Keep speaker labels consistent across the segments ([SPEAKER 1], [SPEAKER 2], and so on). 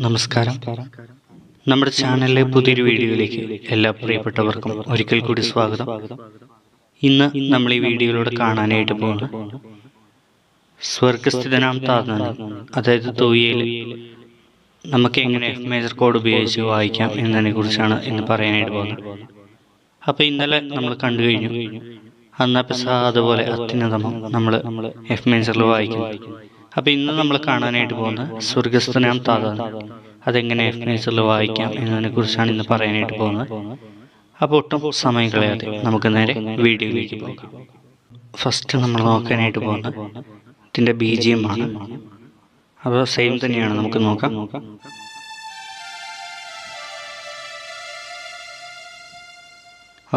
[SPEAKER 1] നമസ്കാരം. നമ്മുടെ ചാനലിലെ പുതിയൊരു വീഡിയോയിലേക്ക് എല്ലാ പ്രിയപ്പെട്ടവർക്കും ഒരിക്കൽ കൂടി സ്വാഗതം. ഇന്ന് നമ്മൾ ഈ വീഡിയോയിലൂടെ കാണാനായിട്ട് പോകുന്നത് സ്വർഗസ്ഥിതനാം താതൻ, അതായത് തൂയയിൽ നമുക്ക് എങ്ങനെ എഫ് മേജർ കോഡ് ഉപയോഗിച്ച് വായിക്കാം എന്നതിനെ കുറിച്ചാണ് ഇന്ന് പറയാനായിട്ട് പോകുന്നത്. അപ്പോൾ ഇന്നലെ നമ്മൾ കണ്ടു കഴിഞ്ഞു അന്നാപെസ അതുപോലെ അത്യുന്നതമം നമ്മൾ എഫ് മേജറിൽ വായിക്കും. അപ്പോൾ ഇന്ന് നമ്മൾ കാണാനായിട്ട് പോകുന്നത് സ്വർഗസ്ഥനാം താതൻ അതെങ്ങനെ എഫ് മേജറിൽ വായിക്കാം എന്നതിനെ കുറിച്ചാണ് ഇന്ന് പറയാനായിട്ട് പോകുന്നത്. അപ്പോൾ ഒട്ടും സമയം കളയാതെ നമുക്ക് നേരെ വീഡിയോയിലേക്ക് പോകാം. ഫസ്റ്റ് നമ്മൾ നോക്കാനായിട്ട് പോകുന്നത് ഇതിൻ്റെ BGM ആണ്. അപ്പോൾ സെയിം തന്നെയാണ്, നമുക്ക് നോക്കാം.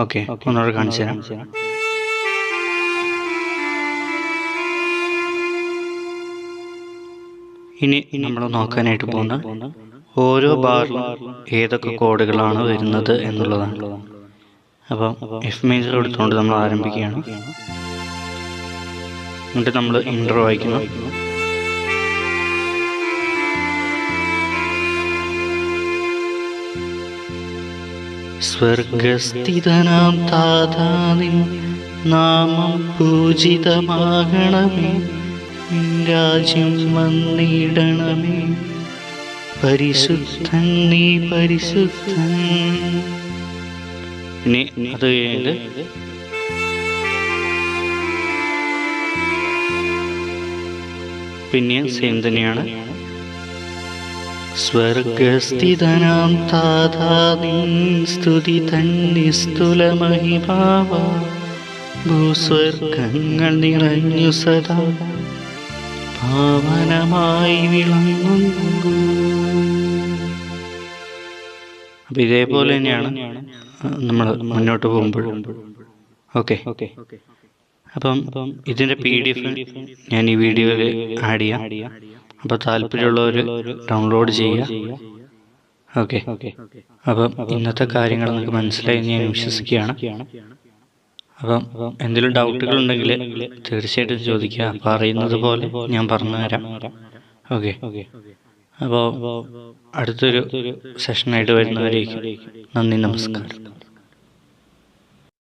[SPEAKER 1] ഓക്കെ, ഒന്നുകൂടെ കാണിച്ചു തരാം. ഇനി നമ്മൾ നോക്കാനായിട്ട് പോകുന്ന ഓരോ ബാറിലും ഏതൊക്കെ കോഡുകളാണ് വരുന്നത് എന്നുള്ളതാണ്. അപ്പം എഫ് മേജർ എടുത്തുകൊണ്ട് നമ്മൾ ആരംഭിക്കുകയാണ്. എന്നിട്ട് നമ്മൾ ഇൻട്രോ വായിക്കുന്നു. സ്വർഗസ്ഥിതനാം താതാനിൻ നാമം പൂജിതമാകണമേ, രാജ്യം വന്നിടണമേ, പരിശുദ്ധൻ നീ പരിശുദ്ധൻ. ഇനി അത് കഴിഞ്ഞിട്ട് പിന്നെയും സെയിം തന്നെയാണ്. സ്വർഗസ്ഥിതനാം താതാനിൻ സ്തുതി തന്നിസ്തുല മഹിമാവ, ഭൂസ്വർഗങ്ങൾ നിറഞ്ഞു സദാ പാവനമായി വിളങ്ങുന്നു. അപ്പം ഇതേപോലെ തന്നെയാണ് നമ്മൾ മുന്നോട്ട് പോകുമ്പോൾ. ഓക്കെ, അപ്പം ഇതിൻ്റെ PDF ഞാൻ ഈ വീഡിയോയിൽ ആഡ് ചെയ്യാം. അപ്പോൾ താല്പര്യമുള്ളവർ ഡൗൺലോഡ് ചെയ്യുക. ഓക്കെ, അപ്പം ഇന്നത്തെ കാര്യങ്ങൾ നിങ്ങൾക്ക് മനസ്സിലായി ഞാൻ വിശ്വസിക്കുകയാണ്. അപ്പം എന്തെങ്കിലും ഡൗട്ടുകൾ ഉണ്ടെങ്കിൽ തീർച്ചയായിട്ടും ചോദിക്കുക. അപ്പോൾ അറിയുന്നത് പോലെ ഞാൻ പറഞ്ഞു തരാം. ഓക്കെ, അപ്പോൾ അടുത്തൊരു സെഷനായിട്ട് വരുന്നവരേക്കും നന്ദി, നമസ്കാരം.